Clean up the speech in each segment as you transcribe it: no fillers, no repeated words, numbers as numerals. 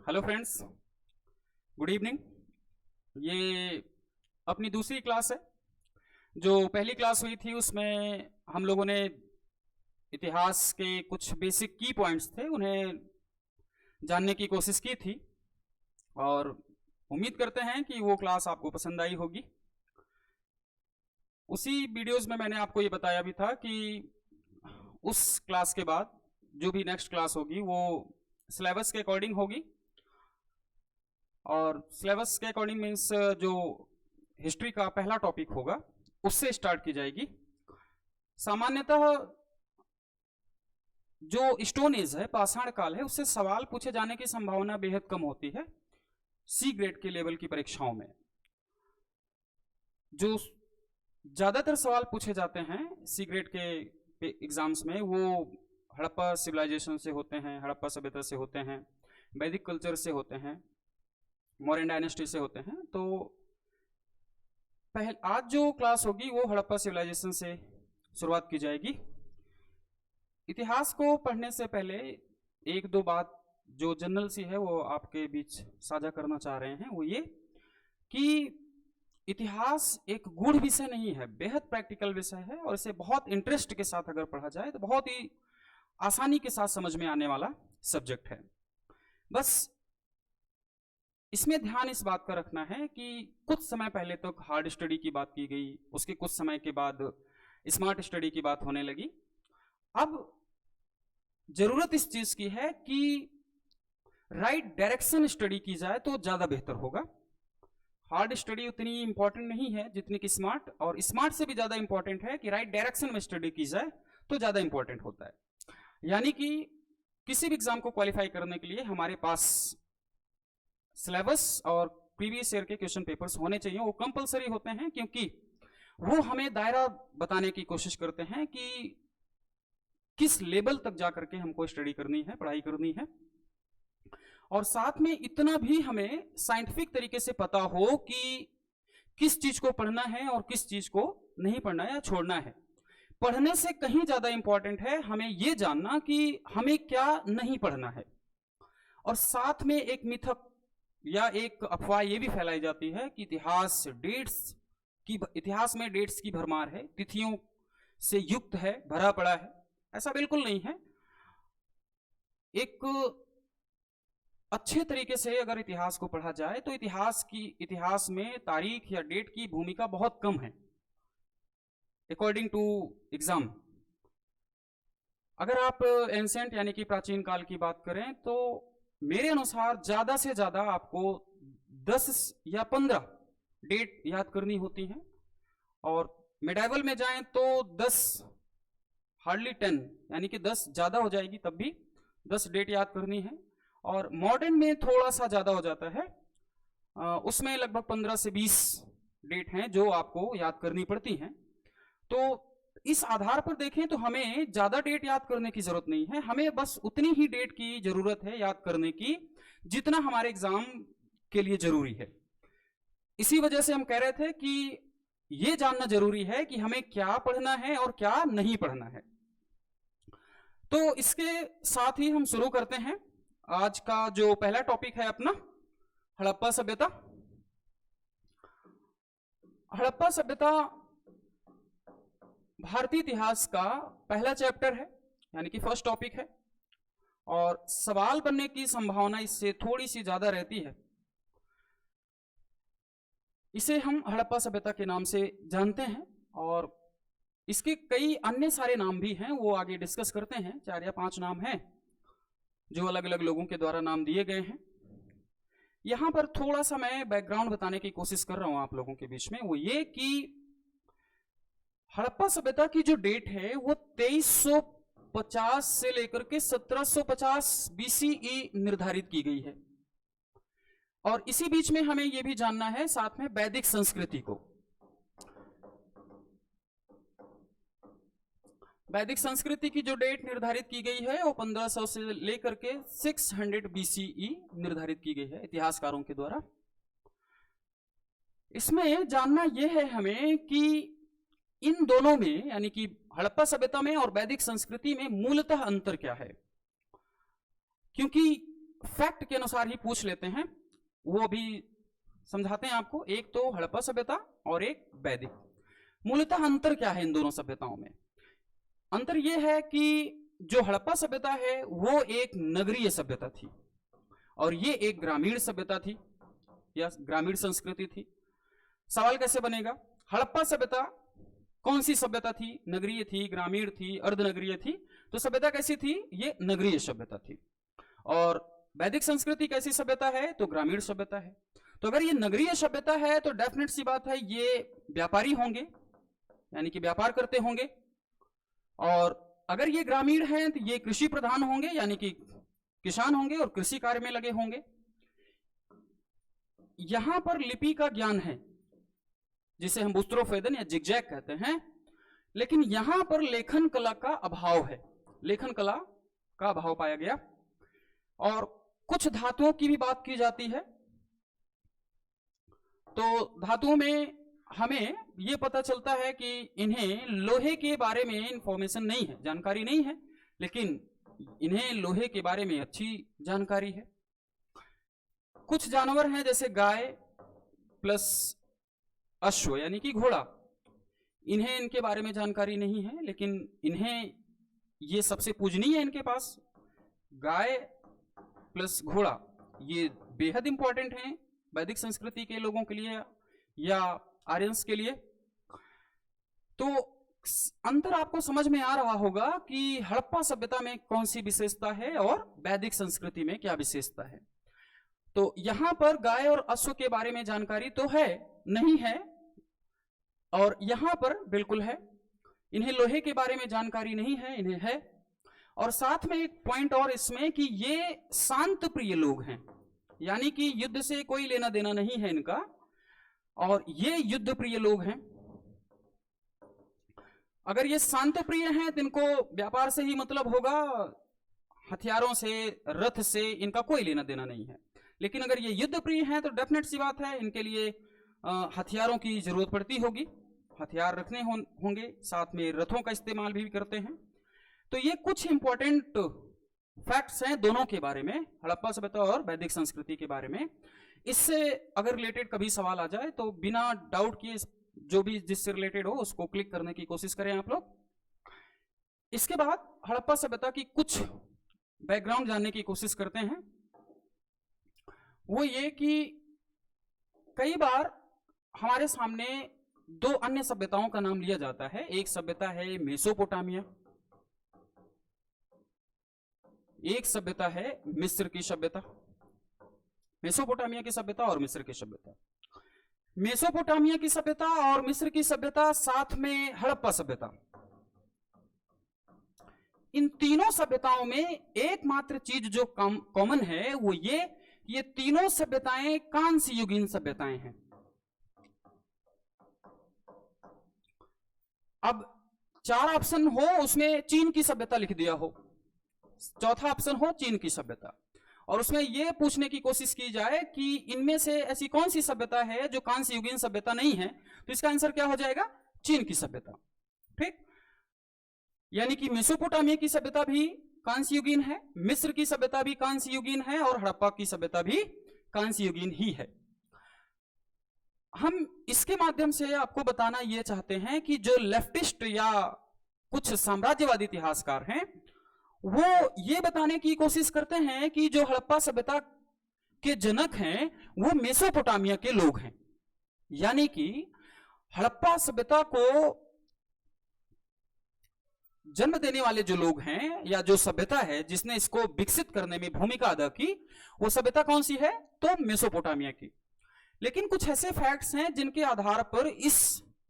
Hello friends, good evening. ये अपनी दूसरी क्लास है। जो पहली क्लास हुई थी उसमें हम लोगों ने इतिहास के कुछ बेसिक की पॉइंट्स थे उन्हें जानने की कोशिश की थी और उम्मीद करते हैं कि वो क्लास आपको पसंद आई होगी। उसी वीडियोस में मैंने आपको ये बताया भी था कि उस क्लास के बाद जो भी नेक्स्ट क्लास होगी वो सिलेबस के अकॉर्डिंग होगी। और सिलेबस के अकॉर्डिंग मीन्स जो हिस्ट्री का पहला टॉपिक होगा उससे स्टार्ट की जाएगी। सामान्यतः जो स्टोन एज है, पाषाण काल है, उससे सवाल पूछे जाने की संभावना बेहद कम होती है सी ग्रेड के लेवल की परीक्षाओं में। जो ज्यादातर सवाल पूछे जाते हैं सी ग्रेड के एग्जाम्स में वो हड़प्पा सिविलाइजेशन से होते हैं, हड़प्पा सभ्यता से होते हैं, वैदिक कल्चर से होते हैं, मौर्यन डायनेस्टी से होते हैं। तो आज जो क्लास होगी वो हड़प्पा सिविलाइजेशन से शुरुआत की जाएगी। इतिहास को पढ़ने से पहले एक दो बात जो जनरल सी है वो आपके बीच साझा करना चाह रहे हैं। वो ये कि इतिहास एक गूढ़ विषय नहीं है, बेहद प्रैक्टिकल विषय है और इसे बहुत इंटरेस्ट के साथ अगर पढ़ा जाए तो बहुत ही आसानी के साथ समझ में आने वाला सब्जेक्ट है। बस इसमें ध्यान इस बात का रखना है कि कुछ समय पहले तक हार्ड स्टडी की बात की गई, उसके कुछ समय के बाद स्मार्ट स्टडी की बात होने लगी। अब जरूरत इस चीज की है कि राइट डायरेक्शन स्टडी की जाए तो ज्यादा बेहतर होगा। हार्ड स्टडी उतनी इंपॉर्टेंट नहीं है जितनी कि स्मार्ट, और स्मार्ट से भी ज्यादा इंपॉर्टेंट है कि राइट डायरेक्शन में स्टडी की जाए तो ज्यादा इंपॉर्टेंट होता है। यानी कि किसी भी एग्जाम को क्वालिफाई करने के लिए हमारे पास सिलेबस और प्रीवियस ईयर के क्वेश्चन पेपर्स होने चाहिए। वो कंपलसरी होते हैं क्योंकि वो हमें दायरा बताने की कोशिश करते हैं कि किस लेवल तक जाकर के हमको स्टडी करनी है, पढ़ाई करनी है। और साथ में इतना भी हमें साइंटिफिक तरीके से पता हो कि किस चीज को पढ़ना है और किस चीज को नहीं पढ़ना है या छोड़ना है। पढ़ने से कहीं ज्यादा इंपॉर्टेंट है हमें यह जानना कि हमें क्या नहीं पढ़ना है। और साथ में एक मिथक या एक अफवाह ये भी फैलाई जाती है कि इतिहास में डेट्स की भरमार है, तिथियों से युक्त है, भरा पड़ा है। ऐसा बिल्कुल नहीं है। एक अच्छे तरीके से अगर इतिहास को पढ़ा जाए तो इतिहास में तारीख या डेट की भूमिका बहुत कम है अकॉर्डिंग टू एग्जाम। अगर आप एंसेंट यानी कि प्राचीन काल की बात करें तो मेरे अनुसार ज्यादा से ज्यादा आपको 10 या 15 डेट याद करनी होती हैं, और मिडाइवल में जाएं तो 10 हार्डली 10 यानी कि 10 ज्यादा हो जाएगी, तब भी 10 डेट याद करनी है। और मॉडर्न में थोड़ा सा ज्यादा हो जाता है, उसमें लगभग 15 से 20 डेट हैं जो आपको याद करनी पड़ती हैं। तो इस आधार पर देखें तो हमें ज्यादा डेट याद करने की जरूरत नहीं है, हमें बस उतनी ही डेट की जरूरत है याद करने की जितना हमारे एग्जाम के लिए जरूरी है। इसी वजह से हम कह रहे थे कि यह जानना जरूरी है कि हमें क्या पढ़ना है और क्या नहीं पढ़ना है। तो इसके साथ ही हम शुरू करते हैं आज का जो पहला टॉपिक है अपना, हड़प्पा सभ्यता। हड़प्पा सभ्यता भारतीय इतिहास का पहला चैप्टर है, यानी कि फर्स्ट टॉपिक है, और सवाल बनने की संभावना इससे थोड़ी सी ज्यादा रहती है। इसे हम हड़प्पा सभ्यता के नाम से जानते हैं और इसके कई अन्य सारे नाम भी हैं, वो आगे डिस्कस करते हैं। 4 या 5 नाम हैं जो अलग अलग लोगों के द्वारा नाम दिए गए हैं। यहां पर थोड़ा सा मैं बैकग्राउंड बताने की कोशिश कर रहा हूं आप लोगों के बीच में। वो ये कि हड़प्पा सभ्यता की जो डेट है वो 2350 से लेकर के 1750 बीसीई निर्धारित की गई है। और इसी बीच में हमें यह भी जानना है साथ में वैदिक संस्कृति को। वैदिक संस्कृति की जो डेट निर्धारित की गई है वो 1500 से लेकर के 600 बीसीई निर्धारित की गई है इतिहासकारों के द्वारा। इसमें जानना यह है हमें कि इन दोनों में, यानी कि हड़प्पा सभ्यता में और वैदिक संस्कृति में मूलतः अंतर क्या है। क्योंकि फैक्ट के अनुसार ही पूछ लेते हैं, वो अभी समझाते हैं आपको। एक तो हड़प्पा सभ्यता और एक वैदिक। मूलतः अंतर क्या है इन दोनों सभ्यताओं में? अंतर यह है कि जो हड़प्पा सभ्यता है वो एक नगरीय सभ्यता थी और ये एक ग्रामीण सभ्यता थी या ग्रामीण संस्कृति थी। सवाल कैसे बनेगा? हड़प्पा सभ्यता कौन सी सभ्यता थी? नगरीय थी, ग्रामीण थी, अर्धनगरीय थी। तो सभ्यता कैसी थी? ये नगरीय सभ्यता थी। और वैदिक संस्कृति कैसी सभ्यता है? तो ग्रामीण सभ्यता है। तो अगर ये नगरीय सभ्यता है तो डेफिनेट सी बात है ये व्यापारी होंगे, यानी कि व्यापार करते होंगे। और अगर ये ग्रामीण है तो ये कृषि प्रधान होंगे, यानी कि किसान होंगे और कृषि कार्य में लगे होंगे। यहां पर लिपि का ज्ञान है जिसे हम बुस्त्रोफेदन या जिगजैग कहते हैं, लेकिन यहां पर लेखन कला का अभाव है। लेखन कला का अभाव पाया गया। और कुछ धातुओं की भी बात की जाती है। तो धातुओं में हमें यह पता चलता है कि इन्हें लोहे के बारे में इंफॉर्मेशन नहीं है, जानकारी नहीं है, लेकिन इन्हें लोहे के बारे में अच्छी जानकारी है। कुछ जानवर हैं जैसे गाय प्लस अश्व यानी कि घोड़ा, इन्हें इनके बारे में जानकारी नहीं है, लेकिन इन्हें ये सबसे पूजनीय है इनके पास। गाय प्लस घोड़ा ये बेहद इंपॉर्टेंट हैं वैदिक संस्कृति के लोगों के लिए या आर्यंस के लिए। तो अंतर आपको समझ में आ रहा होगा कि हड़प्पा सभ्यता में कौन सी विशेषता है और वैदिक संस्कृति में क्या विशेषता है। तो यहां पर गाय और अश्व के बारे में जानकारी तो है नहीं है, और यहां पर बिल्कुल है। इन्हें लोहे के बारे में जानकारी नहीं है, इन्हें है। और साथ में एक पॉइंट और इसमें कि ये शांत प्रिय लोग हैं, यानी कि युद्ध से कोई लेना देना नहीं है इनका, और ये युद्ध प्रिय लोग हैं। अगर ये शांत प्रिय हैं तो इनको व्यापार से ही मतलब होगा, हथियारों से, रथ से इनका कोई लेना देना नहीं है। लेकिन अगर ये युद्ध प्रिय हैं तो डेफिनेट सी बात है इनके लिए हथियारों की जरूरत पड़ती होगी, हथियार रखने होंगे, साथ में रथों का इस्तेमाल भी करते हैं। तो ये कुछ इंपॉर्टेंट फैक्ट्स हैं दोनों के बारे में, हड़प्पा सभ्यता और वैदिक संस्कृति के बारे में। इससे अगर रिलेटेड कभी सवाल आ जाए तो बिना डाउट किए जो भी जिससे रिलेटेड हो उसको क्लिक करने की कोशिश करें आप लोग। इसके बाद हड़प्पा सभ्यता की कुछ बैकग्राउंड जानने की कोशिश करते हैं। वो ये कि कई बार हमारे सामने दो अन्य सभ्यताओं का नाम लिया जाता है। एक सभ्यता है मेसोपोटामिया, एक सभ्यता है मिस्र की सभ्यता। मेसोपोटामिया की सभ्यता और मिस्र की सभ्यता। मेसोपोटामिया की सभ्यता और मिस्र की सभ्यता, साथ में हड़प्पा सभ्यता, इन तीनों सभ्यताओं में एकमात्र चीज जो कॉमन है वो ये तीनों सभ्यताएं कांस्य युगीन सभ्यताएं हैं। अब 4 ऑप्शन हो उसमें चीन की सभ्यता लिख दिया हो, चौथा ऑप्शन हो चीन की सभ्यता, और उसमें यह पूछने की कोशिश की जाए कि इनमें से ऐसी कौन सी सभ्यता है जो कांस्य युगीन सभ्यता नहीं है, तो इसका आंसर क्या हो जाएगा? चीन की सभ्यता। ठीक, यानी कि मेसोपोटामिया की सभ्यता भी कांस्य युगीन है, मिस्र की सभ्यता भी कांस्य युगीन है, और हड़प्पा की सभ्यता भी कांस्य युगीन ही है। हम इसके माध्यम से आपको बताना यह चाहते हैं कि जो लेफ्टिस्ट या कुछ साम्राज्यवादी इतिहासकार हैं वो ये बताने की कोशिश करते हैं कि जो हड़प्पा सभ्यता के जनक हैं वो मेसोपोटामिया के लोग हैं, यानी कि हड़प्पा सभ्यता को जन्म देने वाले जो लोग हैं या जो सभ्यता है जिसने इसको विकसित करने में भूमिका अदा की, वो सभ्यता कौन सी है? तो मेसोपोटामिया की। लेकिन कुछ ऐसे फैक्ट्स हैं जिनके आधार पर इस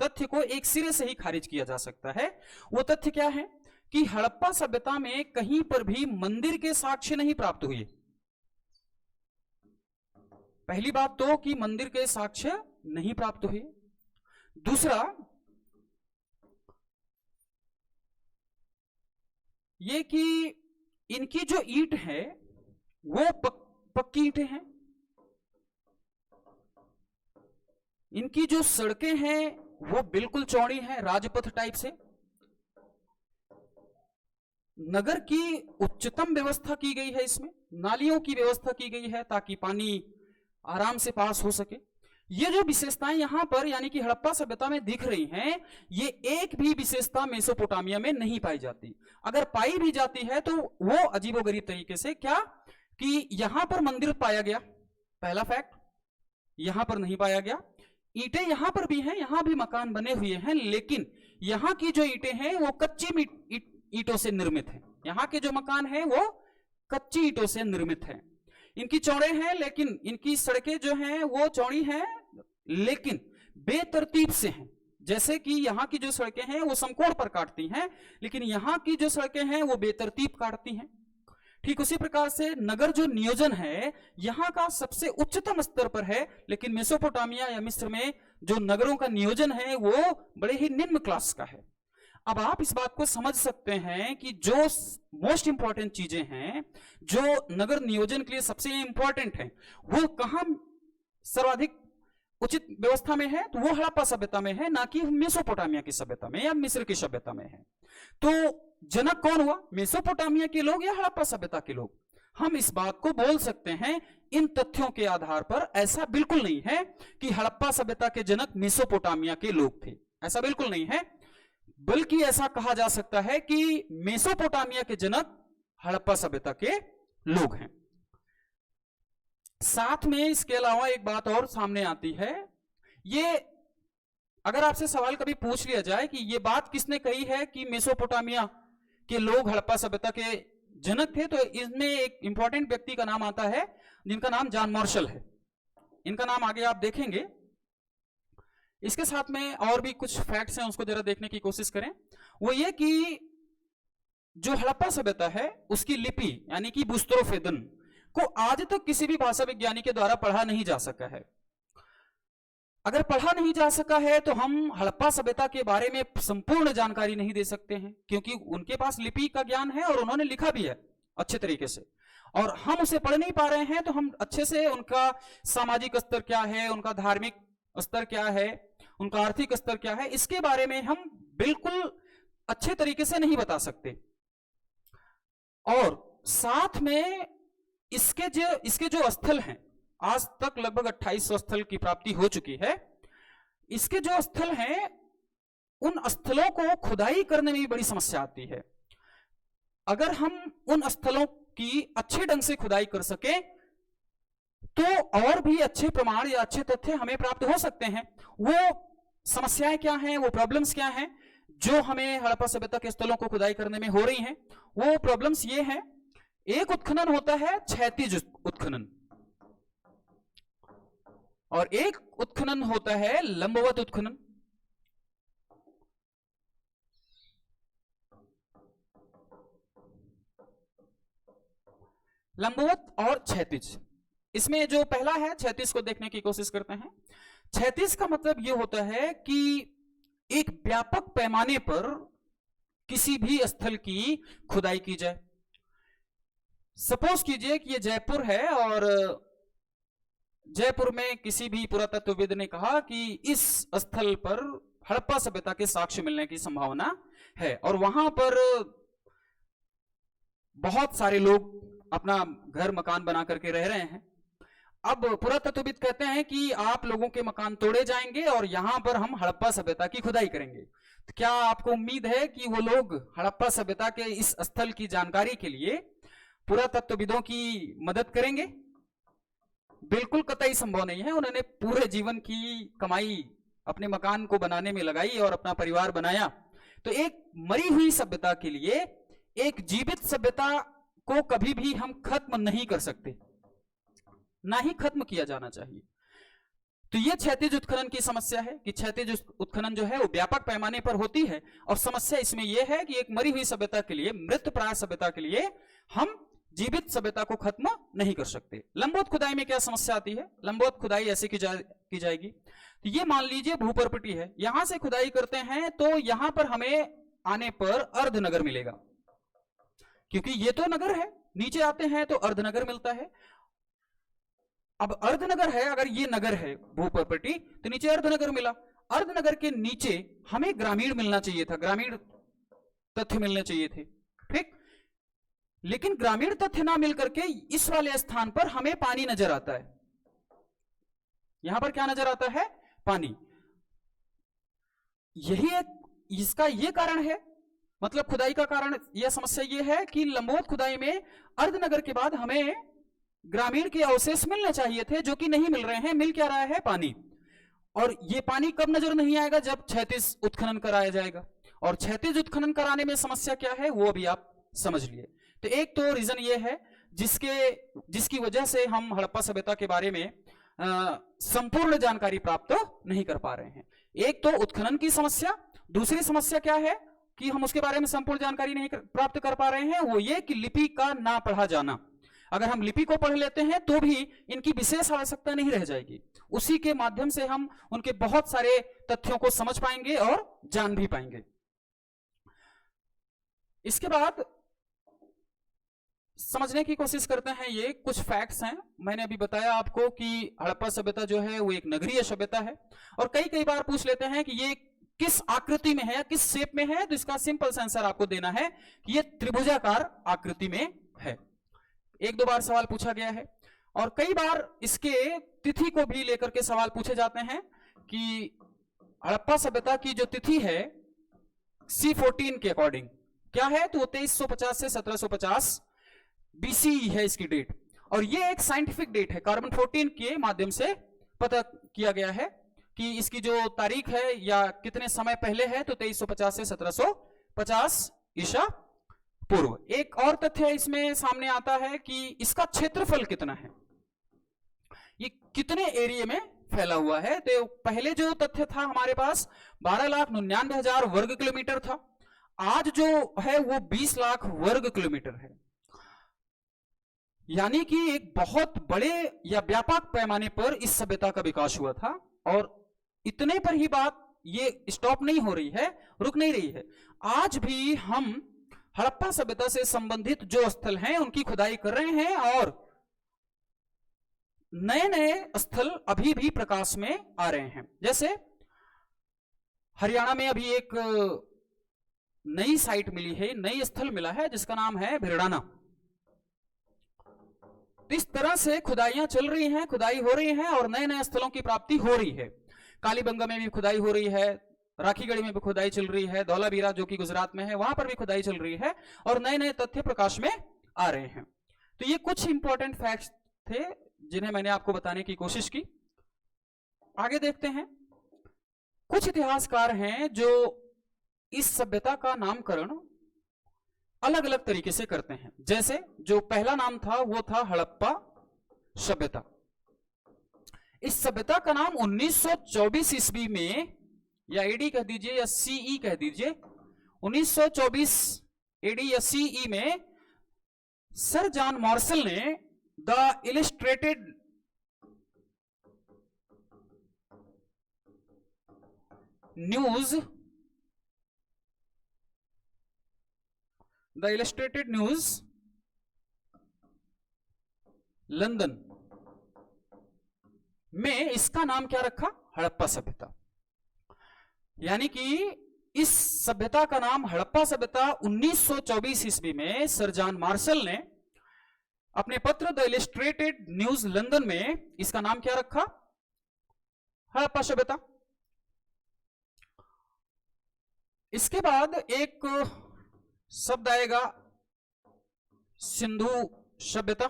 तथ्य को एक सिरे से ही खारिज किया जा सकता है। वो तथ्य क्या है कि हड़प्पा सभ्यता में कहीं पर भी मंदिर के साक्ष्य नहीं प्राप्त हुए। पहली बात तो कि मंदिर के साक्ष्य नहीं प्राप्त हुए। दूसरा ये कि इनकी जो ईंट है वो पक्की ईंटें हैं, इनकी जो सड़कें हैं वो बिल्कुल चौड़ी हैं, राजपथ टाइप से। नगर की उच्चतम व्यवस्था की गई है, इसमें नालियों की व्यवस्था की गई है ताकि पानी आराम से पास हो सके। ये जो विशेषताएं यहां पर यानी कि हड़प्पा सभ्यता में दिख रही हैं, ये एक भी विशेषता मेसोपोटामिया में नहीं पाई जाती। अगर पाई भी जाती है तो वो अजीबोगरीब तरीके से, क्या कि यहां पर मंदिर पाया गया, पहला फैक्ट, यहां पर नहीं पाया गया। ईंटें यहां पर भी हैं, यहां भी मकान बने हुए हैं, लेकिन यहां की जो ईंटें हैं वो कच्ची ईंटों से निर्मित हैं। यहां के जो मकान हैं वो कच्ची ईंटों से निर्मित हैं। इनकी चौड़े हैं, लेकिन इनकी सड़कें जो हैं वो चौड़ी हैं लेकिन बेतरतीब से हैं। जैसे कि यहाँ की जो सड़कें हैं वो समकोण पर काटती हैं, लेकिन यहाँ की जो सड़कें हैं वो बेतरतीब काटती हैं। ठीक उसी प्रकार से नगर जो नियोजन है यहाँ का सबसे उच्चतम स्तर पर है, लेकिन मेसोपोटामिया या मिस्र में जो नगरों का नियोजन है वो बड़े ही निम्न क्लास का है। अब आप इस बात को समझ सकते हैं कि जो मोस्ट इंपॉर्टेंट चीजें हैं जो नगर नियोजन के लिए सबसे इंपॉर्टेंट है वो कहां सर्वाधिक उचित व्यवस्था में है, तो वो हड़प्पा सभ्यता में है, ना कि मेसोपोटामिया की सभ्यता में या मिस्र की सभ्यता में है। तो जनक कौन हुआ, मेसोपोटामिया के लोग या हड़प्पा सभ्यता के लोग? हम इस बात को बोल सकते हैं इन तथ्यों के आधार पर, ऐसा बिल्कुल नहीं है कि हड़प्पा सभ्यता के जनक मेसोपोटामिया के लोग थे, ऐसा बिल्कुल नहीं है, बल्कि ऐसा कहा जा सकता है कि मेसोपोटामिया के जनक हड़प्पा सभ्यता के लोग हैं। साथ में इसके अलावा एक बात और सामने आती है, ये अगर आपसे सवाल कभी पूछ लिया जाए कि ये बात किसने कही है कि मेसोपोटामिया के लोग हड़प्पा सभ्यता के जनक थे, तो इसमें एक इंपॉर्टेंट व्यक्ति का नाम आता है जिनका नाम जॉन मार्शल है। इनका नाम आगे आप देखेंगे। इसके साथ में और भी कुछ फैक्ट्स हैं, उसको जरा देखने की कोशिश करें। वो ये कि जो हड़प्पा सभ्यता है उसकी लिपि यानी कि बुस्तरोफेदन को आज तक किसी भी भाषा विज्ञानी के द्वारा पढ़ा नहीं जा सका है। अगर पढ़ा नहीं जा सका है तो हम हड़प्पा सभ्यता के बारे में संपूर्ण जानकारी नहीं दे सकते हैं, क्योंकि उनके पास लिपि का ज्ञान है और उन्होंने लिखा भी है अच्छे तरीके से, और हम उसे पढ़ नहीं पा रहे हैं। तो हम अच्छे से उनका सामाजिक स्तर क्या है, उनका धार्मिक स्तर क्या है, उनका आर्थिक स्तर क्या है, इसके बारे में हम बिल्कुल अच्छे तरीके से नहीं बता सकते। और साथ में इसके जो स्थल हैं, आज तक लगभग 2800 स्थल की प्राप्ति हो चुकी है। इसके जो स्थल हैं उन स्थलों को खुदाई करने में भी बड़ी समस्या आती है। अगर हम उन स्थलों की अच्छे ढंग से खुदाई कर सके तो और भी अच्छे प्रमाण या अच्छे तथ्य हमें प्राप्त हो सकते हैं। वो समस्याएं क्या हैं, वो प्रॉब्लम्स क्या हैं जो हमें हड़प्पा सभ्यता के स्थलों को खुदाई करने में हो रही हैं? वो प्रॉब्लम्स ये हैं, एक उत्खनन होता है क्षैतिज उत्खनन और एक उत्खनन होता है लंबवत उत्खनन। लंबवत और क्षैतिज, इसमें जो पहला है क्षैतिज को देखने की कोशिश करते हैं। क्षैतिज का मतलब यह होता है कि एक व्यापक पैमाने पर किसी भी स्थल की खुदाई की जाए। सपोज कीजिए कि यह जयपुर है और जयपुर में किसी भी पुरातत्वविद ने कहा कि इस स्थल पर हड़प्पा सभ्यता के साक्ष्य मिलने की संभावना है और वहां पर बहुत सारे लोग अपना घर मकान बना करके रह रहे हैं। अब पुरातत्वविद कहते हैं कि आप लोगों के मकान तोड़े जाएंगे और यहां पर हम हड़प्पा सभ्यता की खुदाई करेंगे। तो क्या आपको उम्मीद है कि वो लोग हड़प्पा सभ्यता के इस स्थल की जानकारी के लिए पुरातत्वविदों की मदद करेंगे? बिल्कुल कतई संभव नहीं है। उन्होंने पूरे जीवन की कमाई अपने मकान को बनाने में लगाई और अपना परिवार बनाया। तो एक मरी हुई सभ्यता के लिए एक जीवित सभ्यता को कभी भी हम खत्म नहीं कर सकते, ना ही खत्म किया जाना चाहिए। तो यह क्षैतिज उत्खनन की समस्या है कि क्षैतिज उत्खनन जो है वो व्यापक पैमाने पर होती है और समस्या इसमें यह है कि एक मरी हुई सभ्यता के लिए, मृत प्राय सभ्यता के लिए हम जीवित सभ्यता को खत्म नहीं कर सकते। लंबवत खुदाई में क्या समस्या आती है? लंबवत खुदाई ऐसे की जाएगी, तो ये मान लीजिए भूप्रॉपर्टी है, यहां से खुदाई करते हैं तो यहां पर हमें आने पर अर्धनगर मिलेगा, क्योंकि ये तो नगर है, नीचे आते हैं तो अर्धनगर मिलता है। अब अर्धनगर है, अगर ये नगर है भू प्रॉपर्टी तो नीचे अर्धनगर मिला, अर्धनगर के नीचे हमें ग्रामीण मिलना चाहिए था, ग्रामीण तथ्य मिलने चाहिए थे। ठीक, लेकिन ग्रामीण तथ्य ना मिलकर के इस वाले स्थान पर हमें पानी नजर आता है। यहां पर क्या नजर आता है? पानी। यही एक इसका ये कारण है, मतलब खुदाई का कारण, यह समस्या ये है कि लंबवत खुदाई में अर्धनगर के बाद हमें ग्रामीण के अवशेष मिलने चाहिए थे, जो कि नहीं मिल रहे हैं। मिल क्या रहा है? पानी। और ये पानी कब नजर नहीं आएगा? जब क्षैतिज उत्खनन कराया जाएगा। और क्षैतिज उत्खनन कराने में समस्या क्या है वो भी आप समझ लिए। तो एक तो रीजन ये है जिसकी वजह से हम हड़प्पा सभ्यता के बारे में संपूर्ण जानकारी प्राप्त नहीं कर पा रहे हैं। एक तो उत्खनन की समस्या, दूसरी समस्या क्या है कि हम उसके बारे में संपूर्ण जानकारी नहीं प्राप्त कर पा रहे हैं, वो ये कि लिपि का ना पढ़ा जाना। अगर हम लिपि को पढ़ लेते हैं तो भी इनकी विशेष आवश्यकता नहीं रह जाएगी, उसी के माध्यम से हम उनके बहुत सारे तथ्यों को समझ पाएंगे और जान भी पाएंगे। इसके बाद समझने की कोशिश करते हैं, ये कुछ फैक्ट्स हैं। मैंने अभी बताया आपको कि हड़प्पा सभ्यता जो है वो एक नगरीय सभ्यता है, और कई बार पूछ लेते हैं कि ये किस आकृति में है या किस शेप में है, तो इसका सिंपल सा आंसर आपको देना है कि ये त्रिभुजाकार आकृति में है। एक दो बार सवाल पूछा गया है, और कई बार इसके तिथि को भी लेकर के सवाल पूछे जाते हैं कि हड़प्पा सभ्यता की जो तिथि है C14 के अकॉर्डिंग क्या है, तो 2350 से 1750 BCE है इसकी डेट। और ये एक साइंटिफिक डेट है, कार्बन 14 के माध्यम से पता किया गया है कि इसकी जो तारीख है या कितने समय पहले है, तो 2350 से 1750 ईसा पूर्व। एक और तथ्य इसमें सामने आता है कि इसका क्षेत्रफल कितना है, ये कितने एरिया में फैला हुआ है। तो पहले जो तथ्य था हमारे पास 12,99,000 वर्ग किलोमीटर था, आज जो है वो 20 लाख वर्ग किलोमीटर है। यानी कि एक बहुत बड़े या व्यापक पैमाने पर इस सभ्यता का विकास हुआ था। और इतने पर ही बात ये स्टॉप नहीं हो रही है, रुक नहीं रही है। आज भी हम हड़प्पा सभ्यता से संबंधित जो स्थल हैं उनकी खुदाई कर रहे हैं, और नए नए स्थल अभी भी प्रकाश में आ रहे हैं। जैसे हरियाणा में अभी एक नई साइट मिली है, नई स्थल मिला है जिसका नाम है भिरडाना। इस तरह से खुदाइयां चल रही हैं, खुदाई हो रही है, और नए नए स्थलों की प्राप्ति हो रही है। कालीबंगा में भी खुदाई हो रही है, राखीगढ़ी में भी खुदाई चल रही है, धौलावीरा जो कि गुजरात में है वहां पर भी खुदाई चल रही है, और नए नए तथ्य प्रकाश में आ रहे हैं। तो ये कुछ इंपॉर्टेंट फैक्ट्स थे जिन्हें मैंने आपको बताने की कोशिश की। आगे देखते हैं, कुछ इतिहासकार हैं जो इस सभ्यता का नामकरण अलग अलग तरीके से करते हैं। जैसे जो पहला नाम था वो था हड़प्पा सभ्यता। इस सभ्यता का नाम 1924 ईस्वी में, या एडी कह दीजिए या सीई कह दीजिए, 1924 एडी या सीई में सर जॉन मार्शल ने द इलस्ट्रेटेड न्यूज लंदन में इसका नाम क्या रखा? हड़प्पा सभ्यता। यानी कि इस सभ्यता का नाम हड़प्पा सभ्यता 1924 ईस्वी में सर जॉन मार्शल ने अपने पत्र द इलस्ट्रेटेड न्यूज लंदन में इसका नाम क्या रखा? हड़प्पा सभ्यता। इसके बाद एक शब्द आएगा सिंधु सभ्यता।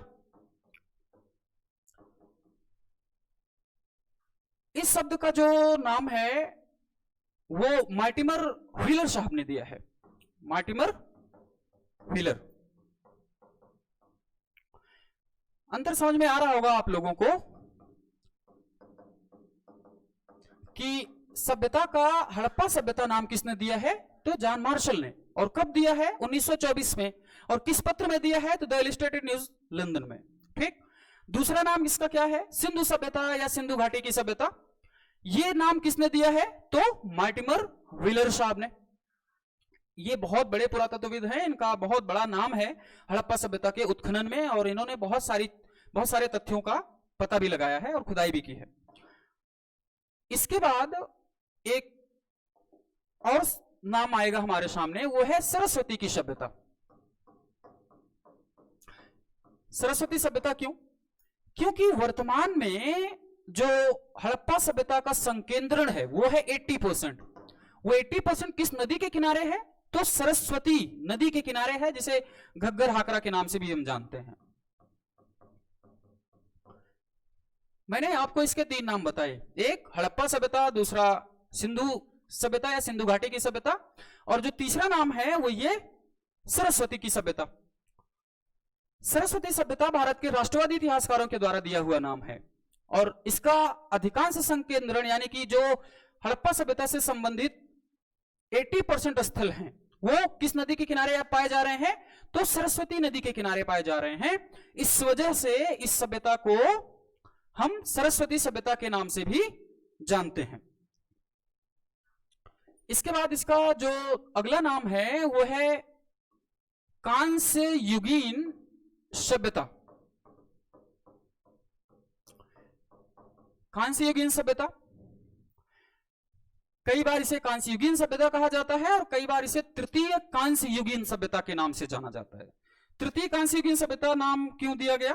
इस शब्द का जो नाम है वो मार्टिमर व्हीलर साहब ने दिया है, मार्टिमर व्हीलर। अंतर समझ में आ रहा होगा आप लोगों को कि सभ्यता का हड़प्पा सभ्यता नाम किसने दिया है? तो जॉन मार्शल ने। और कब दिया है? 1924 में। और किस पत्र में दिया है? तो द इलस्ट्रेटेड न्यूज लंदन में। ठीक। दूसरा नाम इसका क्या है? सिंधु सभ्यता या सिंधु घाटी की सभ्यता। ये नाम किसने दिया है? तो मार्टिमर व्हीलर साहब ने। ये बहुत बड़े पुरातत्वविद हैं, इनका बहुत बड़ा नाम है हड़प्पा सभ्यता के उत्खनन में, और इन्होंने बहुत सारे तथ्यों का पता भी लगाया है और खुदाई भी की है। इसके बाद एक और नाम आएगा हमारे सामने, वो है सरस्वती की सभ्यता। सरस्वती सभ्यता क्यों? क्योंकि वर्तमान में जो हड़प्पा सभ्यता का संकेंद्रण है वो है 80%। वो 80% किस नदी के किनारे है? तो सरस्वती नदी के किनारे है, जिसे घग्गर हाकरा के नाम से भी हम जानते हैं। मैंने आपको इसके 3 नाम बताए, एक हड़प्पा सभ्यता, दूसरा सिंधु सभ्यता या सिंधु घाटी की सभ्यता, और जो तीसरा नाम है वो ये सरस्वती की सभ्यता। सरस्वती सभ्यता भारत के राष्ट्रवादी इतिहासकारों के द्वारा दिया हुआ नाम है, और इसका अधिकांश संकेंद्रण यानी कि जो हड़प्पा सभ्यता से संबंधित 80% स्थल हैं वो किस नदी के किनारे पाए जा रहे हैं? तो सरस्वती नदी के किनारे पाए जा रहे हैं। इस वजह से इस सभ्यता को हम सरस्वती सभ्यता के नाम से भी जानते हैं। इसके बाद इसका जो अगला नाम है वो है कांस्य युगीन सभ्यता। कांस्य युगीन सभ्यता, कई बार इसे कांस्य युगीन सभ्यता कहा जाता है और कई बार इसे तृतीय कांस्य युगीन सभ्यता के नाम से जाना जाता है। तृतीय कांस्य युगीन सभ्यता नाम क्यों दिया गया?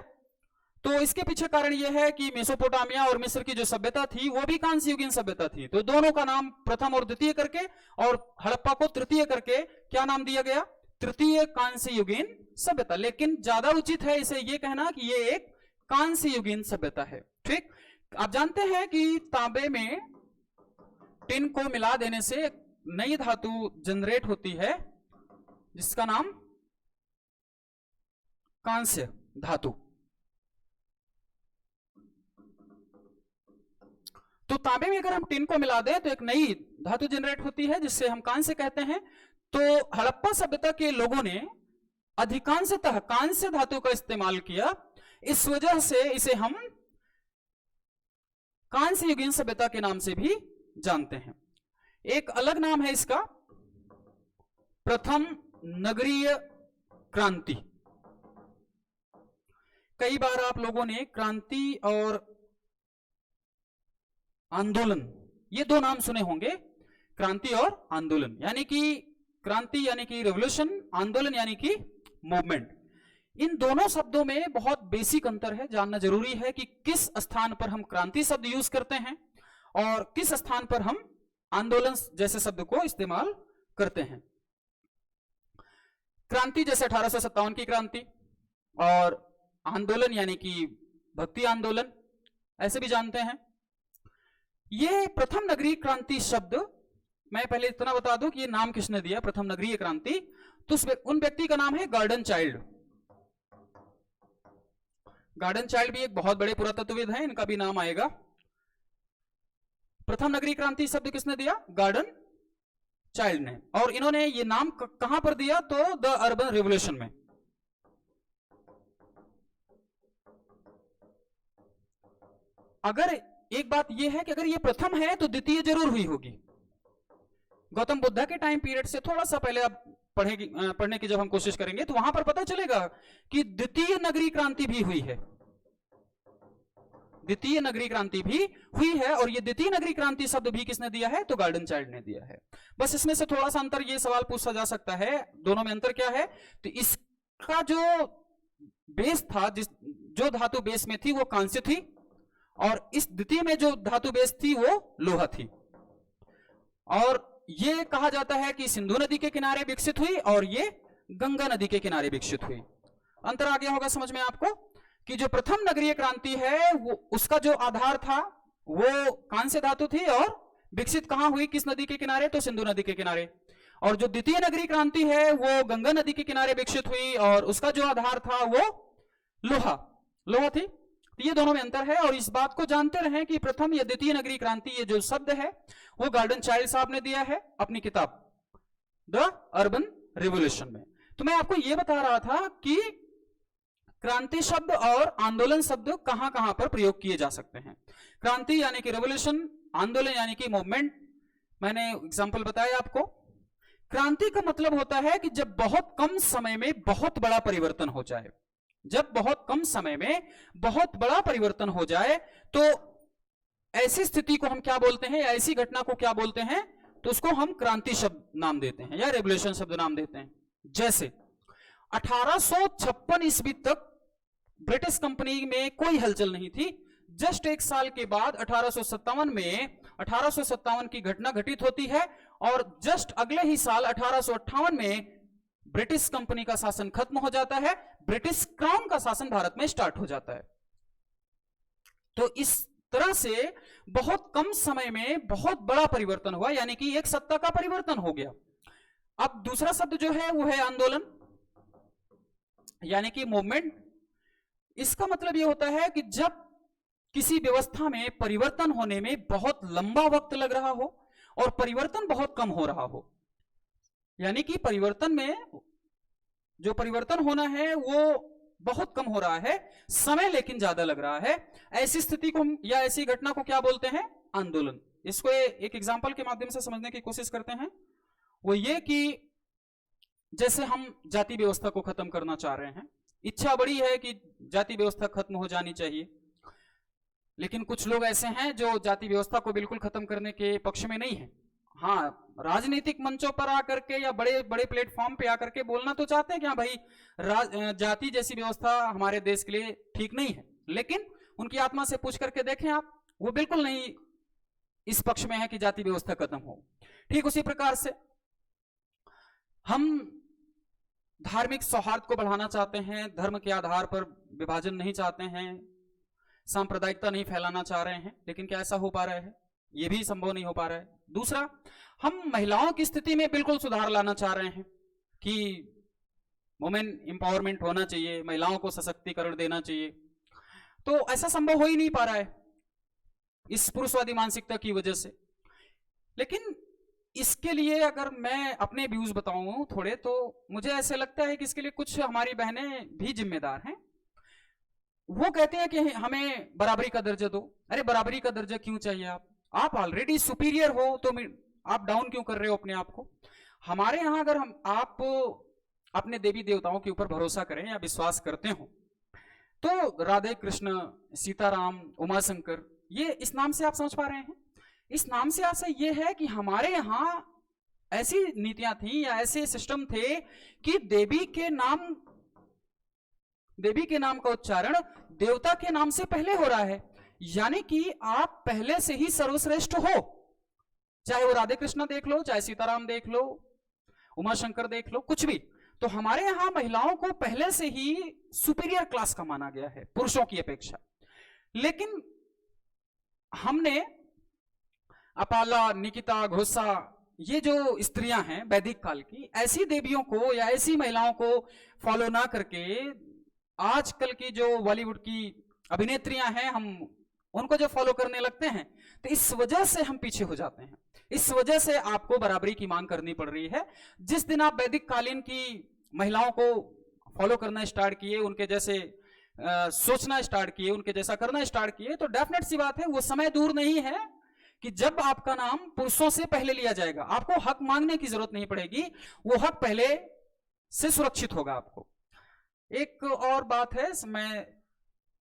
तो इसके पीछे कारण यह है कि मेसोपोटामिया और मिस्र की जो सभ्यता थी वो भी कांस्य युगीन सभ्यता थी, तो दोनों का नाम प्रथम और द्वितीय करके और हड़प्पा को तृतीय करके क्या नाम दिया गया? तृतीय कांस्य युगीन सभ्यता। लेकिन ज्यादा उचित है इसे ये कहना कि ये एक कांस्य युगीन सभ्यता है। ठीक, आप जानते हैं कि तांबे में टिन को मिला देने से नई धातु जनरेट होती है जिसका नाम कांस्य धातु। तो तांबे में अगर हम टिन को मिला दें तो एक नई धातु जनरेट होती है जिससे हम कांस्य कहते हैं। तो हड़प्पा सभ्यता के लोगों ने अधिकांशतः कांस्य धातु का इस्तेमाल किया, इस वजह से इसे हम कांस्य युगीन सभ्यता के नाम से भी जानते हैं। एक अलग नाम है इसका प्रथम नगरीय क्रांति। कई बार आप लोगों ने क्रांति और आंदोलन ये 2 नाम सुने होंगे, क्रांति और आंदोलन, यानी कि क्रांति यानी कि रेवोल्यूशन, आंदोलन यानी कि मूवमेंट। इन दोनों शब्दों में बहुत बेसिक अंतर है, जानना जरूरी है कि किस स्थान पर हम क्रांति शब्द यूज करते हैं और किस स्थान पर हम आंदोलन जैसे शब्द को इस्तेमाल करते हैं। क्रांति जैसे 1857 की क्रांति, और आंदोलन यानी कि भक्ति आंदोलन ऐसे भी जानते हैं। ये प्रथम नगरीय क्रांति शब्द, मैं पहले इतना बता दूं कि ये नाम किसने दिया प्रथम नगरीय क्रांति, तो उन व्यक्ति का नाम है गार्डन चाइल्ड। गार्डन चाइल्ड भी एक बहुत बड़े पुरातत्वविद हैं, इनका भी नाम आएगा। प्रथम नगरीय क्रांति शब्द किसने दिया? गार्डन चाइल्ड ने। और इन्होंने ये नाम कहां पर दिया? तो द अर्बन रेवोल्यूशन में। अगर एक बात यह है कि अगर ये प्रथम है तो द्वितीय जरूर हुई होगी। गौतम बुद्ध के टाइम पीरियड से थोड़ा सा पहले आप पढ़ने की जब हम कोशिश करेंगे तो वहां पर पता चलेगा कि द्वितीय नगरीय क्रांति भी हुई है। द्वितीय नगरीय क्रांति भी हुई है, और ये द्वितीय नगरीय क्रांति शब्द भी किसने दिया है? तो गार्डन चाइल्ड ने दिया है। बस इसमें से थोड़ा सा अंतर, ये सवाल पूछा जा सकता है दोनों में अंतर क्या है। तो इसका जो बेस था, जो धातु बेस में थी वो कांस्य थी, और इस द्वितीय में जो धातु बेस थी वो लोहा थी। और ये कहा जाता है कि सिंधु नदी के किनारे विकसित हुई और ये गंगा नदी के किनारे विकसित हुई। अंतर आ गया होगा समझ में आपको कि जो प्रथम नगरीय क्रांति है वो उसका जो आधार था वो कांस्य धातु थी, और विकसित कहां हुई, किस नदी के किनारे? तो सिंधु नदी के किनारे। और जो द्वितीय नगरीय क्रांति है वो गंगा नदी के किनारे विकसित हुई और उसका जो आधार था वो लोहा थी। ये दोनों में अंतर है, और इस बात को जानते रहें कि प्रथम या द्वितीय नगरीय क्रांति ये जो शब्द है वो गार्डन चाइल्ड साहब ने दिया है अपनी किताब द अर्बन रिवोल्यूशन में। तो मैं आपको ये बता रहा था कि क्रांति शब्द और आंदोलन शब्द कहां कहां पर प्रयोग किए जा सकते हैं। क्रांति यानी कि रेवोल्यूशन, आंदोलन यानी कि मूवमेंट। मैंने एग्जांपल बताया आपको। क्रांति का मतलब होता है कि जब बहुत कम समय में बहुत बड़ा परिवर्तन हो जाए। जब बहुत कम समय में बहुत बड़ा परिवर्तन हो जाए तो ऐसी स्थिति को हम क्या बोलते हैं, या ऐसी घटना को क्या बोलते हैं? तो उसको हम क्रांति शब्द नाम देते हैं या रेवोल्यूशन शब्द नाम देते हैं। जैसे 1856 ईस्वी तक ब्रिटिश कंपनी में कोई हलचल नहीं थी। जस्ट एक साल के बाद 1857 की घटना घटित होती है और जस्ट अगले ही साल 1858 में ब्रिटिश कंपनी का शासन खत्म हो जाता है, ब्रिटिश क्राउन का शासन भारत में स्टार्ट हो जाता है। तो इस तरह से बहुत कम समय में बहुत बड़ा परिवर्तन हुआ, यानी कि एक सत्ता का परिवर्तन हो गया। अब दूसरा शब्द जो है वो है आंदोलन, यानी कि मूवमेंट। इसका मतलब यह होता है कि जब किसी व्यवस्था में परिवर्तन होने में बहुत लंबा वक्त लग रहा हो और परिवर्तन बहुत कम हो रहा हो, यानी कि परिवर्तन में जो परिवर्तन होना है वो बहुत कम हो रहा है, समय लेकिन ज्यादा लग रहा है, ऐसी स्थिति को या ऐसी घटना को क्या बोलते हैं? आंदोलन। इसको एक एग्जांपल के माध्यम से समझने की कोशिश करते हैं। वो ये कि जैसे हम जाति व्यवस्था को खत्म करना चाह रहे हैं, इच्छा बड़ी है कि जाति व्यवस्था खत्म हो जानी चाहिए, लेकिन कुछ लोग ऐसे हैं जो जाति व्यवस्था को बिल्कुल खत्म करने के पक्ष में नहीं है। हाँ, राजनीतिक मंचों पर आकर के या बड़े बड़े प्लेटफॉर्म पे आकर के बोलना तो चाहते हैं कि हाँ भाई जाति जैसी व्यवस्था हमारे देश के लिए ठीक नहीं है, लेकिन उनकी आत्मा से पूछ करके देखें आप, वो बिल्कुल नहीं इस पक्ष में है कि जाति व्यवस्था खत्म हो। ठीक उसी प्रकार से हम धार्मिक सौहार्द को बढ़ाना चाहते हैं, धर्म के आधार पर विभाजन नहीं चाहते हैं, सांप्रदायिकता नहीं फैलाना चाह रहे हैं, लेकिन क्या ऐसा हो पा रहा है? यह भी संभव नहीं हो पा रहा है। दूसरा, हम महिलाओं की स्थिति में बिल्कुल सुधार लाना चाह रहे हैं कि वुमेन एम्पावरमेंट होना चाहिए, महिलाओं को सशक्तिकरण देना चाहिए, तो ऐसा संभव हो ही नहीं पा रहा है इस पुरुषवादी मानसिकता की वजह से। लेकिन इसके लिए अगर मैं अपने व्यूज बताऊं थोड़े, तो मुझे ऐसे लगता है कि इसके लिए कुछ हमारी बहनें भी जिम्मेदार हैं। वो कहते हैं कि हमें बराबरी का दर्जा दो। अरे बराबरी का दर्जा क्यों चाहिए? आप ऑलरेडी सुपीरियर हो तो आप डाउन क्यों कर रहे हो अपने आप को? हमारे यहां अगर आप अपने देवी देवताओं के ऊपर भरोसा करें या विश्वास करते हो, तो राधे कृष्ण, सीताराम, उमाशंकर, ये इस नाम से आप समझ पा रहे हैं? इस नाम से आपसे ये है कि हमारे यहां ऐसी नीतियां थी या ऐसे सिस्टम थे कि देवी के नाम का उच्चारण देवता के नाम से पहले हो रहा है, यानी कि आप पहले से ही सर्वश्रेष्ठ हो। चाहे वो राधे कृष्ण देख लो, चाहे सीताराम देख लो, उमाशंकर देख लो, कुछ भी। तो हमारे यहां महिलाओं को पहले से ही सुपीरियर क्लास का माना गया है पुरुषों की अपेक्षा। लेकिन हमने अपाला, निकिता, घोषा, ये जो स्त्रियां हैं वैदिक काल की, ऐसी देवियों को या ऐसी महिलाओं को फॉलो ना करके आजकल की जो बॉलीवुड की अभिनेत्रियां हैं, हम उनको जो फॉलो करने लगते हैं, तो इस वजह से हम पीछे हो जाते हैं। इस वजह से आपको बराबरी की मांग करनी पड़ रही है। जिस दिन आप वैदिक कालीन की महिलाओं को फॉलो करना स्टार्ट किए, उनके जैसे सोचना स्टार्ट किए, उनके जैसा करना स्टार्ट किए, तो डेफिनेट सी बात है वो समय दूर नहीं है कि जब आपका नाम पुरुषों से पहले लिया जाएगा। आपको हक मांगने की जरूरत नहीं पड़ेगी, वो हक पहले से सुरक्षित होगा आपको। एक और बात है, मैं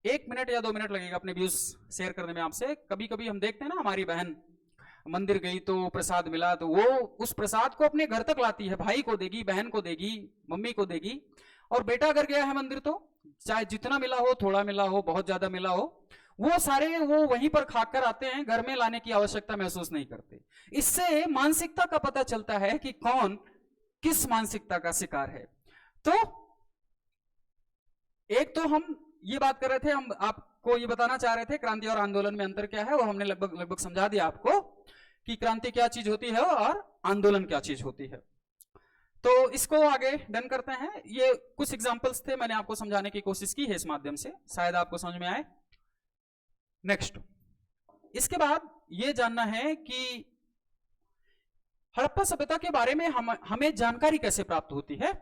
1 मिनट या 2 मिनट लगेगा अपने व्यूज शेयर करने में आपसे। कभी कभी हम देखते हैं ना, हमारी बहन मंदिर गई तो प्रसाद मिला, तो वो उस प्रसाद को अपने घर तक लाती है, भाई को देगी, बहन को देगी, मम्मी को देगी। और बेटा अगर गया है मंदिर तो चाहे जितना मिला हो, थोड़ा मिला हो, बहुत ज्यादा मिला हो, वो सारे वो वहीं पर खाकर आते हैं, घर में लाने की आवश्यकता महसूस नहीं करते। इससे मानसिकता का पता चलता है कि कौन किस मानसिकता का शिकार है। तो एक तो हम ये बात कर रहे थे, हम आपको ये बताना चाह रहे थे क्रांति और आंदोलन में अंतर क्या है, वो हमने लगभग समझा दिया आपको कि क्रांति क्या चीज होती है और आंदोलन क्या चीज होती है। तो इसको आगे डन करते हैं। ये कुछ एग्जांपल्स थे, मैंने आपको समझाने की कोशिश की है इस माध्यम से, शायद आपको समझ में आए। नेक्स्ट, इसके बाद ये जानना है कि हड़प्पा सभ्यता के बारे में हमें जानकारी कैसे प्राप्त होती है।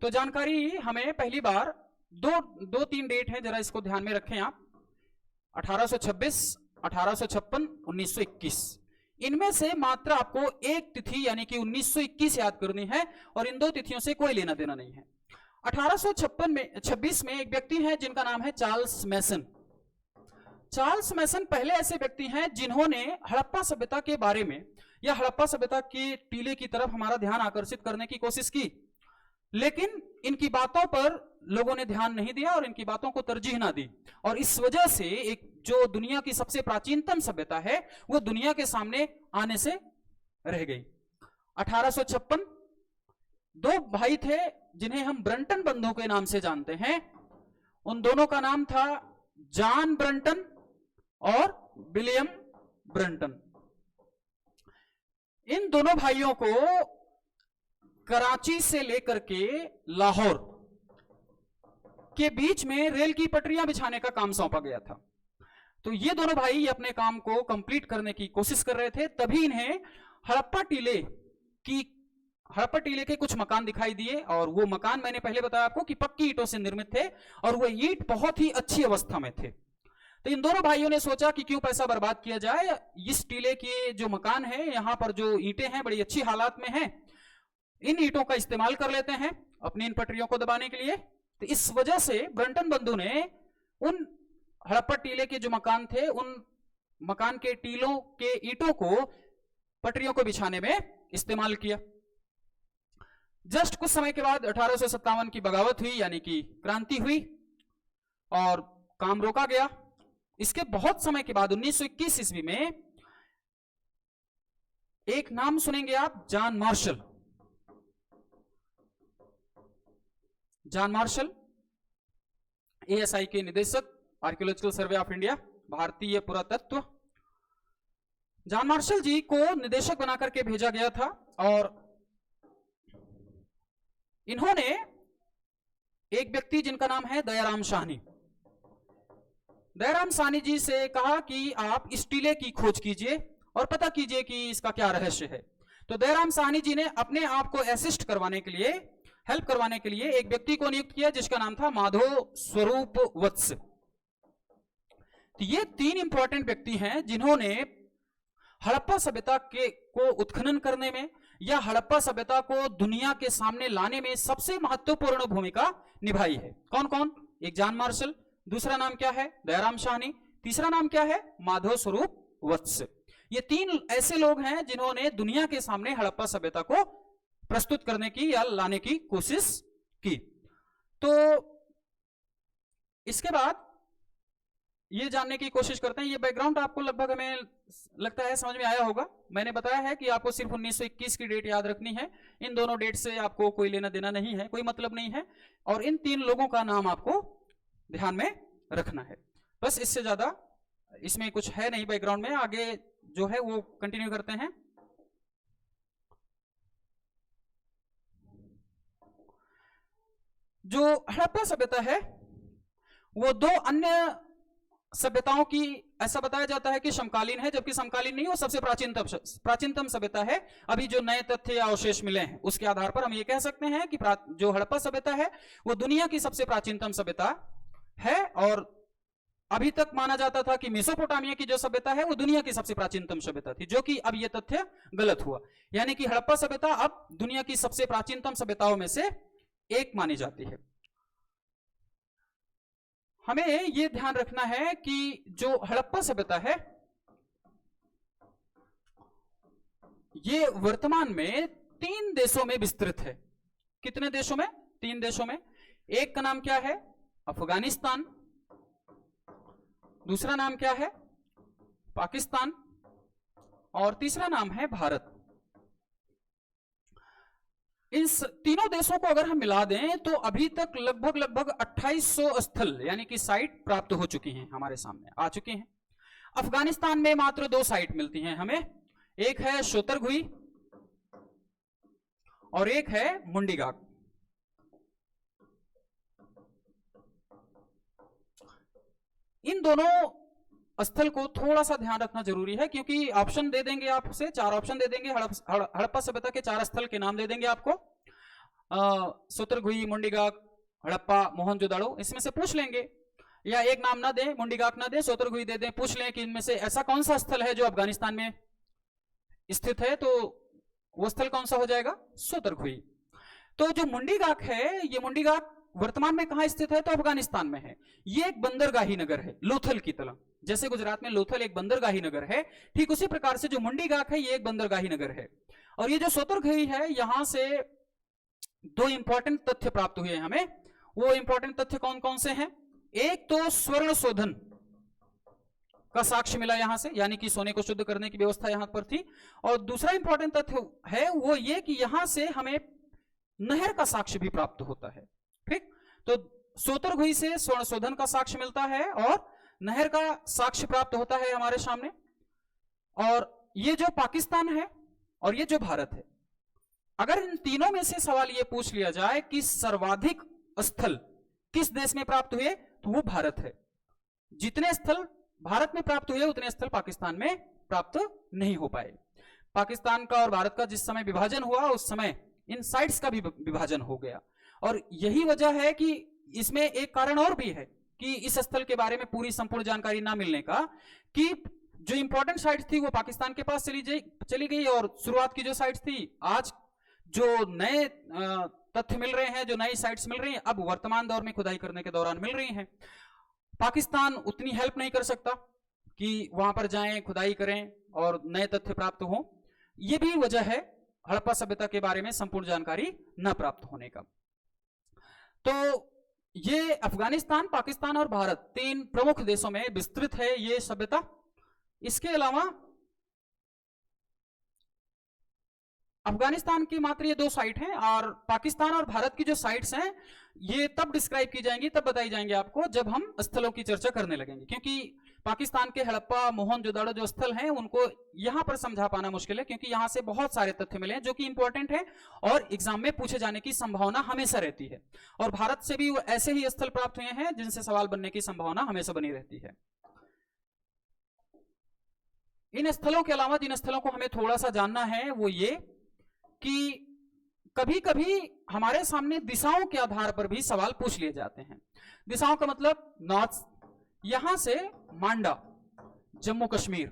तो जानकारी हमें पहली बार दो तीन डेट है, जरा इसको ध्यान में रखें आप। 1826, 1856, 1921, इनमें से मात्र आपको एक तिथि यानी कि 1921 याद करनी है और इन 2 तिथियों से कोई लेना देना नहीं है। 1826 में एक व्यक्ति है जिनका नाम है चार्ल्स मैसन। चार्ल्स मैसन पहले ऐसे व्यक्ति हैं जिन्होंने हड़प्पा सभ्यता के बारे में या हड़प्पा सभ्यता के टीले की तरफ हमारा ध्यान आकर्षित करने की कोशिश की। लेकिन इनकी बातों पर लोगों ने ध्यान नहीं दिया और इनकी बातों को तरजीह ना दी, और इस वजह से एक जो दुनिया की सबसे प्राचीनतम सभ्यता है वो दुनिया के सामने आने से रह गई। 1856 दो भाई थे जिन्हें हम ब्रंटन बंधुओं के नाम से जानते हैं। उन दोनों का नाम था जॉन ब्रंटन और विलियम ब्रंटन। इन दोनों भाइयों को कराची से लेकर के लाहौर के बीच में रेल की पटरियां बिछाने का काम सौंपा गया था। तो ये दोनों भाई अपने काम को कंप्लीट करने की कोशिश कर रहे थे, तभी इन्हें हड़प्पा टीले के कुछ मकान दिखाई दिए, और वो मकान मैंने पहले बताया आपको कि पक्की ईंटों से निर्मित थे और वो ईंट बहुत ही अच्छी अवस्था में थे। तो इन दोनों भाइयों ने सोचा कि क्यों पैसा बर्बाद किया जाए, इस टीले के जो मकान है यहां पर जो ईंटें हैं बड़ी अच्छी हालात में हैं, इन ईंटों का इस्तेमाल कर लेते हैं अपनी इन पटरियों को दबाने के लिए। तो इस वजह से ब्रंटन बंधु ने उन हड़प्पा टीले के जो मकान थे उन मकान के टीलों के ईंटों को पटरियों को बिछाने में इस्तेमाल किया। जस्ट कुछ समय के बाद 1857 की बगावत हुई, यानी कि क्रांति हुई, और काम रोका गया। इसके बहुत समय के बाद 1921 ईस्वी में एक नाम सुनेंगे आप, John Marshall. John Marshall ASI के निदेशक, आर्कियोलॉजिकल सर्वे ऑफ इंडिया, भारतीय पुरातत्व। जॉन मार्शल जी को निदेशक बनाकर के भेजा गया था और इन्होंने एक व्यक्ति जिनका नाम है दयाराम साहनी, दयाराम साहनी जी से कहा कि आप इस टीले की खोज कीजिए और पता कीजिए कि इसका क्या रहस्य है। तो दयाराम साहनी जी ने अपने आप को असिस्ट करवाने के लिए, हेल्प करवाने के लिए एक व्यक्ति को नियुक्त किया जिसका नाम था माधव स्वरूप वत्स। तो ये तीन इंपॉर्टेंट व्यक्ति हैं जिन्होंने हड़प्पा सभ्यता को उत्खनन करने में या हड़प्पा सभ्यता को दुनिया के सामने लाने में सबसे महत्वपूर्ण भूमिका निभाई है। कौन कौन? एक जॉन मार्शल, दूसरा नाम क्या है दयाराम साहनी, तीसरा नाम क्या है माधव स्वरूप वत्स। ये तीन ऐसे लोग हैं जिन्होंने दुनिया के सामने हड़प्पा सभ्यता को प्रस्तुत करने की या लाने की कोशिश की। तो इसके बाद ये जानने की कोशिश करते हैं, ये बैकग्राउंड आपको लगभग हमें लगता है समझ में आया होगा। मैंने बताया है कि आपको सिर्फ 1921 की डेट याद रखनी है, इन दोनों डेट से आपको कोई लेना देना नहीं है, कोई मतलब नहीं है, और इन तीन लोगों का नाम आपको ध्यान में रखना है, बस इससे ज्यादा इसमें कुछ है नहीं बैकग्राउंड में। आगे जो है वो कंटिन्यू करते हैं। जो हड़प्पा सभ्यता है वो दो अन्य सभ्यताओं की ऐसा बताया जाता है कि समकालीन है, जबकि समकालीन नहीं, वो सबसे प्राचीनतम सभ्यता है। अभी जो नए तथ्य या अवशेष मिले हैं उसके आधार पर हम ये कह सकते हैं कि जो हड़प्पा सभ्यता है वो दुनिया की सबसे प्राचीनतम सभ्यता है, और अभी तक माना जाता था कि मेसोपोटामिया की जो सभ्यता है वो दुनिया की सबसे प्राचीनतम सभ्यता थी, जो कि अब ये तथ्य गलत हुआ। यानी कि हड़प्पा सभ्यता अब दुनिया की सबसे प्राचीनतम सभ्यताओं में से एक मानी जाती है। हमें यह ध्यान रखना है कि जो हड़प्पा सभ्यता है ये वर्तमान में 3 देशों में विस्तृत है। कितने देशों में? 3 देशों में। एक का नाम क्या है? अफगानिस्तान, दूसरा नाम क्या है? पाकिस्तान, और तीसरा नाम है भारत। इन तीनों देशों को अगर हम मिला दें तो अभी तक लगभग 2800 स्थल यानी कि साइट प्राप्त हो चुकी हैं, हमारे सामने आ चुकी हैं। अफगानिस्तान में मात्र 2 साइट मिलती हैं हमें, एक है शोतरगुई और एक है मुंडीगाग। इन दोनों स्थल को थोड़ा सा ध्यान रखना जरूरी है, क्योंकि ऑप्शन दे देंगे आपसे, 4 ऑप्शन दे देंगे, हड़प्पा सभ्यता के 4 स्थल के नाम दे देंगे आपको, शोतरगुई, मुंडीगाग, हड़प्पा, मोहनजोदाड़ो, इसमें से पूछ लेंगे, या एक नाम ना दें, मुंडीगाग ना दें, शोतरगुई दे दें, पूछ लें कि इनमें से ऐसा कौन सा स्थल है जो अफगानिस्तान में स्थित है, तो वो स्थल कौन सा हो जाएगा? शोतरगुई। तो जो मुंडीगाग है, ये मुंडीगाग वर्तमान में कहां स्थित है? तो अफगानिस्तान में है। ये एक बंदरगाही नगर है, लोथल की तरह। जैसे गुजरात में लोथल एक बंदरगाही नगर है, ठीक उसी प्रकार से जो मुंडीगाग है ये एक बंदरगाही नगर है। और ये जो शोतरगुई है, यहां से दो इंपॉर्टेंट तथ्य प्राप्त हुए हमें। वो इंपॉर्टेंट तथ्य कौन कौन से हैं? एक तो स्वर्ण शोधन का साक्ष्य मिला यहां से, यानी कि सोने को शुद्ध करने की व्यवस्था यहां पर थी। और दूसरा इंपॉर्टेंट तथ्य है वो ये कि यहां से हमें नहर का साक्ष्य भी प्राप्त होता है। ठीक, तो सोतरघुई से स्वर्ण शोधन का साक्ष्य मिलता है और नहर का साक्ष्य प्राप्त होता है हमारे सामने। और ये जो पाकिस्तान है और ये जो भारत है, अगर इन तीनों में से सवाल ये पूछ लिया जाए कि सर्वाधिक स्थल किस देश में प्राप्त हुए, तो वो भारत है। जितने स्थल भारत में प्राप्त हुए उतने स्थल पाकिस्तान में प्राप्त नहीं हो पाए। पाकिस्तान का और भारत का जिस समय विभाजन हुआ उस समय इन साइट्स का भी विभाजन हो गया। और यही वजह है कि इसमें एक कारण और भी है कि इस स्थल के बारे में पूरी संपूर्ण जानकारी ना मिलने का, कि जो इंपॉर्टेंट साइट्स थी वो पाकिस्तान के पास चली गई और शुरुआत की जो साइट्स थी, आज जो नए तथ्य मिल रहे हैं, जो नई साइट्स मिल रही हैं, अब वर्तमान दौर में खुदाई करने के दौरान मिल रही हैं। पाकिस्तान उतनी हेल्प नहीं कर सकता कि वहां पर जाएं, खुदाई करें और नए तथ्य प्राप्त हो। यह भी वजह है हड़प्पा सभ्यता के बारे में संपूर्ण जानकारी न प्राप्त होने का। तो ये अफगानिस्तान, पाकिस्तान और भारत तीन प्रमुख देशों में विस्तृत है ये सभ्यता। इसके अलावा अफगानिस्तान की मात्र ये दो साइट हैं और पाकिस्तान और भारत की जो साइट्स हैं ये तब डिस्क्राइब की जाएंगी, तब बताई जाएंगी आपको जब हम स्थलों की चर्चा करने लगेंगे। क्योंकि पाकिस्तान के हड़प्पा, मोहनजोदड़ो जो स्थल हैं उनको यहां पर समझा पाना मुश्किल है, क्योंकि यहां से बहुत सारे तथ्य मिले हैं जो कि इंपॉर्टेंट है और एग्जाम में पूछे जाने की संभावना हमेशा रहती है। और भारत से भी ऐसे ही स्थल प्राप्त हुए हैं जिनसे सवाल बनने की संभावना हमेशा बनी रहती है। इन स्थलों के अलावा जिन स्थलों को हमें थोड़ा सा जानना है वो ये कि कभी कभी हमारे सामने दिशाओं के आधार पर भी सवाल पूछ लिए जाते हैं। दिशाओं का मतलब नॉर्थ, यहां से मांडा जम्मू कश्मीर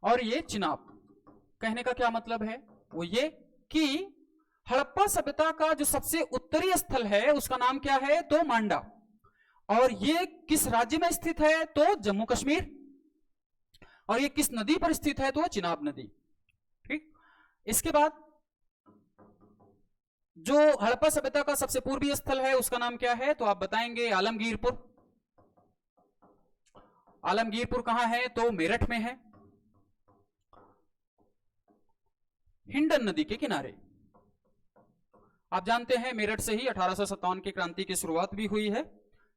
और ये चिनाब। कहने का क्या मतलब है वो ये कि हड़प्पा सभ्यता का जो सबसे उत्तरी स्थल है उसका नाम क्या है, तो मांडा। और ये किस राज्य में स्थित है, तो जम्मू कश्मीर। और ये किस नदी पर स्थित है, तो चिनाब नदी। ठीक, इसके बाद जो हड़प्पा सभ्यता का सबसे पूर्वी स्थल है उसका नाम क्या है, तो आप बताएंगे आलमगीरपुर। आलमगीरपुर कहां है, तो मेरठ में है, हिंडन नदी के किनारे। आप जानते हैं मेरठ से ही 1857 की क्रांति की शुरुआत भी हुई है,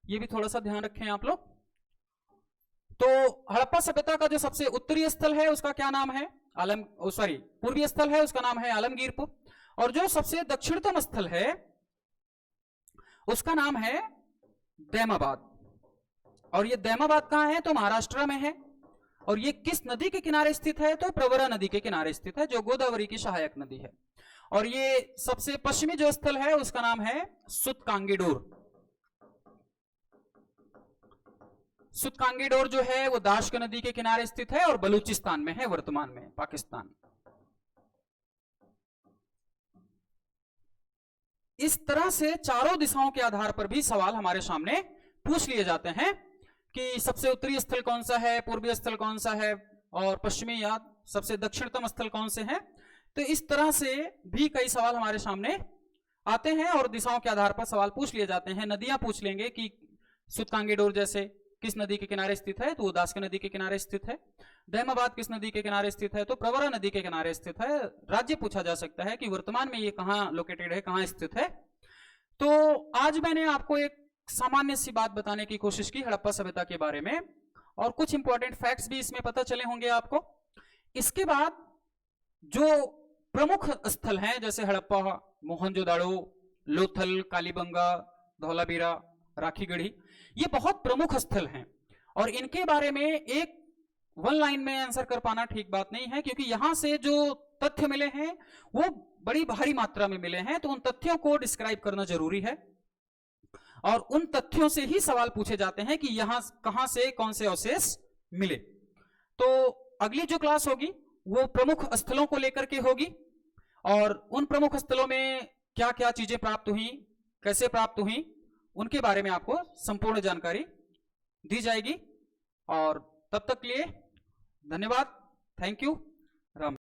ये भी थोड़ा सा ध्यान रखें आप लोग। तो हड़प्पा सभ्यता का जो सबसे उत्तरी स्थल है उसका क्या नाम है, पूर्वी स्थल है उसका नाम है आलमगीरपुर। और जो सबसे दक्षिणतम स्थल है उसका नाम है दैमाबाद। और ये दैमाबाद कहां है, तो महाराष्ट्र में है। और ये किस नदी के किनारे स्थित है, तो प्रवरा नदी के किनारे स्थित है, जो गोदावरी की सहायक नदी है। और ये सबसे पश्चिमी जो स्थल है उसका नाम है सुतकांगीडोर। सुतकांगीडोर जो है वो दाश्क नदी के किनारे स्थित है और बलूचिस्तान में है वर्तमान में, पाकिस्तान। इस तरह से चारों दिशाओं के आधार पर भी सवाल हमारे सामने पूछ लिए जाते हैं कि सबसे उत्तरी स्थल कौन सा है, पूर्वी स्थल कौन सा है और पश्चिमी या सबसे दक्षिणतम स्थल कौन से हैं। तो इस तरह से भी कई सवाल हमारे सामने आते हैं और दिशाओं के आधार पर सवाल पूछ लिए जाते हैं। नदियां पूछ लेंगे कि सुतकांगीडोर जैसे किस नदी के किनारे स्थित है, तो वो दाश्क नदी के किनारे स्थित है। दैमाबाद किस नदी के किनारे स्थित है, तो प्रवरा नदी के किनारे स्थित है। राज्य पूछा जा सकता है कि वर्तमान में ये कहां लोकेटेड है, कहां स्थित है। तो आज मैंने आपको एक सामान्य सी बात बताने की कोशिश की हड़प्पा सभ्यता के बारे में और कुछ इंपॉर्टेंट फैक्ट्स भी इसमें पता चले होंगे आपको। इसके बाद जो प्रमुख स्थल हैं जैसे हड़प्पा, मोहनजोदाड़ो, लोथल, कालीबंगा, धौलावीरा, राखीगढ़ी, ये बहुत प्रमुख स्थल हैं और इनके बारे में एक वन लाइन में आंसर कर पाना ठीक बात नहीं है, क्योंकि यहां से जो तथ्य मिले हैं वो बड़ी भारी मात्रा में मिले हैं। तो उन तथ्यों को डिस्क्राइब करना जरूरी है और उन तथ्यों से ही सवाल पूछे जाते हैं कि यहां कहां से कौन से अवशेष मिले। तो अगली जो क्लास होगी वो प्रमुख स्थलों को लेकर के होगी और उन प्रमुख स्थलों में क्या क्या चीजें प्राप्त हुई, कैसे प्राप्त हुई, उनके बारे में आपको संपूर्ण जानकारी दी जाएगी। और तब तक के लिए धन्यवाद, थैंक यू, राम।